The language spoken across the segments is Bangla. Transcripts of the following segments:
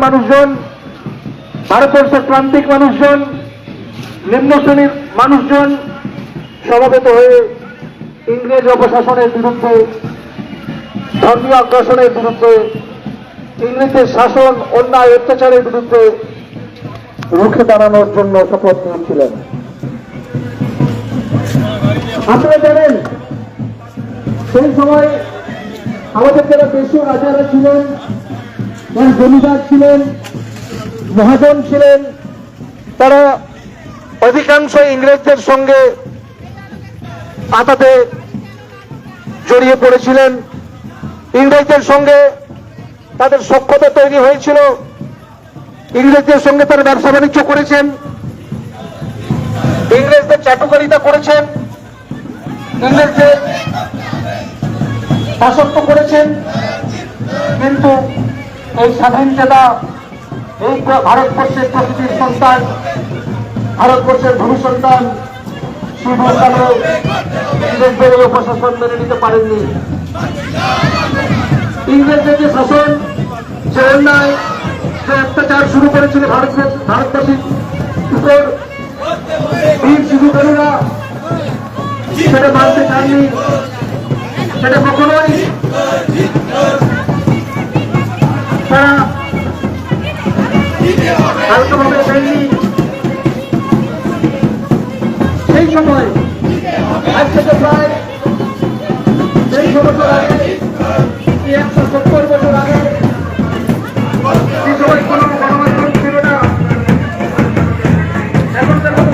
মানুষজন, ভারতবর্ষের প্রান্তিক মানুষজন, নিম্ন শ্রেণীর মানুষজন সমবেত হয়ে ইংরেজ অপশাসনের বিরুদ্ধে, ধর্মীয় আগ্রাসনের বিরুদ্ধে, ইংরেজের শাসন অন্যায় অত্যাচারের বিরুদ্ধে রুখে দাঁড়ানোর জন্য শপথ নিয়েছিলেন। আপনারা জানেন সেই সময় আমাদের যারা দেশীয় রাজারা ছিলেন, যারা জমিদার ছিলেন, মহাজন ছিলেন, তারা অধিকাংশ ইংরেজদের সঙ্গে আতাতে জড়িয়ে পড়েছিলেন। ইংরেজদের সঙ্গে তাদের সখ্যতা তৈরি হয়েছিল, ইংরেজদের সঙ্গে তারা ব্যবসা বাণিজ্য করেছেন, ইংরেজদের চাটুকারিতা করেছেন, ইংরেজদের দাসত্ব করেছেন। কিন্তু এই স্বাধীনচেতা, এই ভারতবর্ষের প্রকৃতির সন্তান, ভারতবর্ষের ভূমি সন্তান শিবকালও ইংরেজদের এই প্রশাসন মেনে নিতে পারেননি। ইংরেজদের যে শাসন, যে অন্যায়, যে অত্যাচার শুরু করেছিল ভারতবাসীর উপর, বীর শিশুকারীরা সেটা মানতে চাননি, সেটা কখনোই তারা হালকাভাবে দেননি। সেই সময় আজ থেকে প্রায় 150 বছর আগে, 170 বছর আগে, যে সময় কোনো গণমাধ্যম ছিল না, এখনকার মতো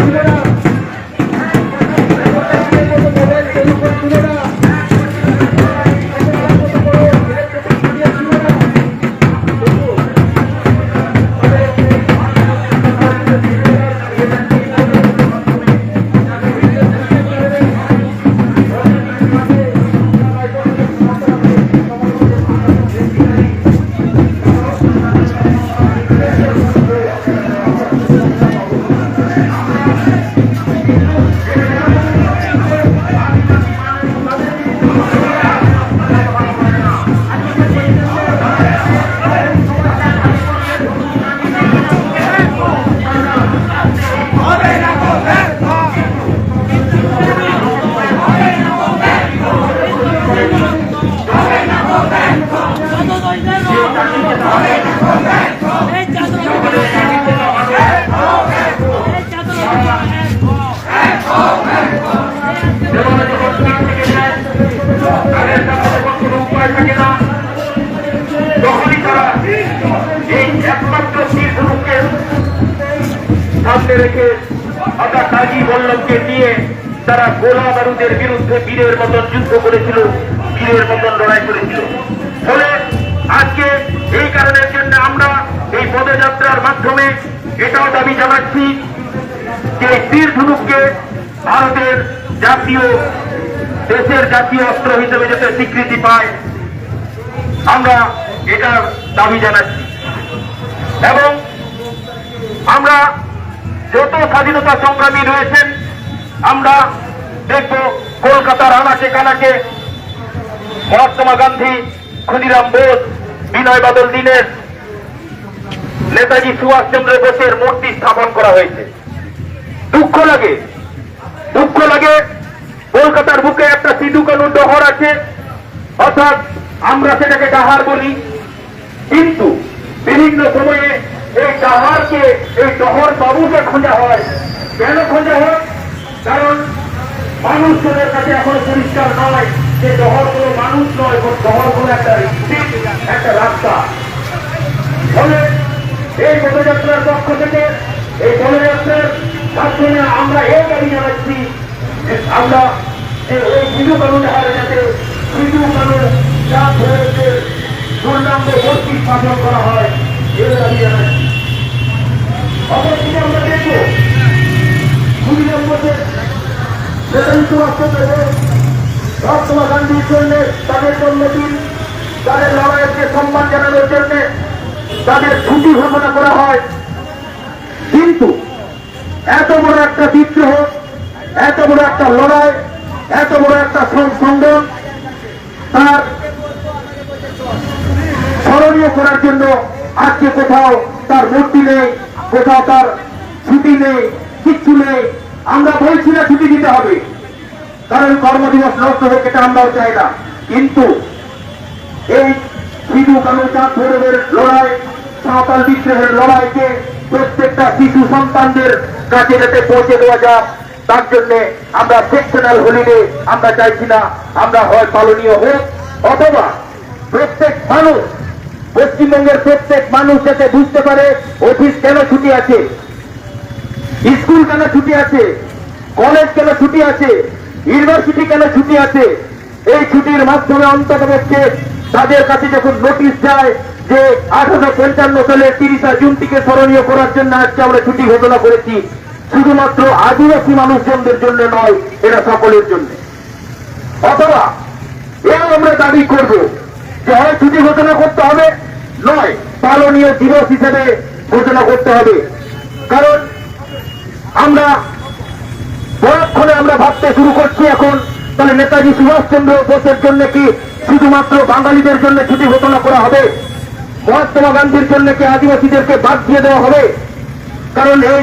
ছিল না, মোবাইল টেলিফোন ছিল না, সামনে রেখে অর্থাৎ কাজী বল্লভকে নিয়ে তারা গোলা বারুদের বিরুদ্ধে বীরের মতন যুদ্ধ করেছিল, বীরের মতন লড়াই করেছিল। ফলে আজকে এই কারণের জন্য আমরা এই পদযাত্রার মাধ্যমে এটাও দাবি জানাচ্ছি যে বীর ধনুককে ভারতের জাতীয়, দেশের জাতীয় অস্ত্র হিসেবে যাতে স্বীকৃতি পায়, আমরা এটার দাবি জানাচ্ছি। এবং আমরা যত স্বাধীনতা সংগ্রামী রয়েছেন, আমরা দেখব কলকাতার আনাচে কানাচে মহাত্মা গান্ধী, ক্ষুদিরাম বোস, বিনয় বাদল দীনেশ, নেতাজি সুভাষচন্দ্র বোসের মূর্তি স্থাপন করা হয়েছে। দুঃখ লাগে কলকাতার বুকে একটা সিধু কানু ডহর আছে, অর্থাৎ আমরা সেটাকে ডাহার বলি, কিন্তু বিভিন্ন সময়ে এই ডাহারকে, এই ডহর বাবুকে খোঁজা হয়। কেন খোঁজা হয়? কারণ মানুষজনের কাছে এখনো পরিষ্কার নয় যে ডহর কোনো মানুষ নয়, ডহর কোনো একটা রাস্তা। ফলে এই পদযাত্রার পক্ষ থেকে, এই পদযাত্রার মাধ্যমে আমরা এই দাবি জানাচ্ছি যে আমরা এই সিধু কানু ডাহারে যাতে সিধু কানু পূর্ণাঙ্গ মূর্তি স্থাপন করা হয়, এই দাবি জানাচ্ছি। অপরদিকে আমরা দেখব ক্ষুদিরাম বোসের, নেতাজি সুভাষচন্দ্র বোস, মহাত্মা গান্ধীর জন্য, তাদের জন্মদিন, তাদের লড়াইকে সম্মান জানানোর জন্য তাদের ছুটি ঘোষণা করা হয়। কিন্তু এত বড় একটা বিদ্রোহ, এত বড় একটা লড়াই, এত বড় একটা সংগ্রাম, তার স্মরণীয় করার জন্য আজকে কোথাও তার মূর্তি নেই, কোথাও তার ছুটি নেই, কিচ্ছু নেই। আমরা বলছি না ছুটি দিতে হবে, কারণ কর্মদিবস নষ্ট হোক, এটা আমরাও চাই না। কিন্তু এই সিধু কানু চাঁদ ভৈরবের লড়াই, সাঁওতাল বিদ্রোহের লড়াইকে প্রত্যেকটা শিশু সন্তানদের কাছে যাতে পৌঁছে দেওয়া যাক, তার জন্য আমরা সেকশনাল হলিডে আমরা চাইছি না। আমরা হয় পালনীয় হোক, অথবা প্রত্যেক মানুষ, পশ্চিমবঙ্গের প্রত্যেক মানুষ যাতে বুঝতে পারে অফিস কেন ছুটি আছে, স্কুল কেন ছুটি আছে, কলেজ কেন ছুটি আছে, ইউনিভার্সিটি কেন ছুটি আছে। এই ছুটির মাধ্যমে অন্তত পক্ষে তাদের কাছে যখন নোটিশ যায় যে 1855 সালের 30 জুনটিকে স্মরণীয় করার জন্য আজকে আমরা ছুটি ঘোষণা করেছি, শুধুমাত্র আদিবাসী মানুষজনদের জন্য নয়, এটা সকলের জন্য। অথবা এও আমরা দাবি করব যে হয় ছুটি ঘোষণা করতে হবে, নয় পালনীয় দিবস হিসেবে ঘোষণা করতে হবে। কারণ আমরা পরক্ষণে আমরা ভাবতে শুরু করছি এখন, তাহলে নেতাজি সুভাষচন্দ্র বোসের জন্য কি শুধুমাত্র বাঙালিদের জন্য ছুটি ঘোষণা করা হবে? মহাত্মা গান্ধীর জন্য কি আদিবাসীদেরকে বাদ দিয়ে দেওয়া হবে? কারণ এই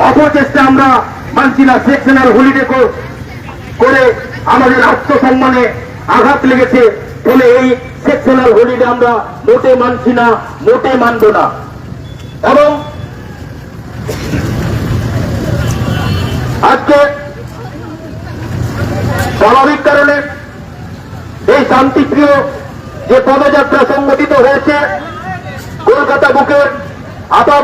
অপচেষ্টা আমরা মানছি না। সেকশনাল হলিডে করে আমাদের আত্মসম্মানে আঘাত লেগেছে, ফলে এই সেকশনাল হলিডে আমরা মোটে মানছি না, মোটে মানব না। এবং আজকে স্বাভাবিক কারণে এই শান্তিপ্রিয় যে পদযাত্রা সংগঠিত হয়েছে কলকাতা বুকের আপাম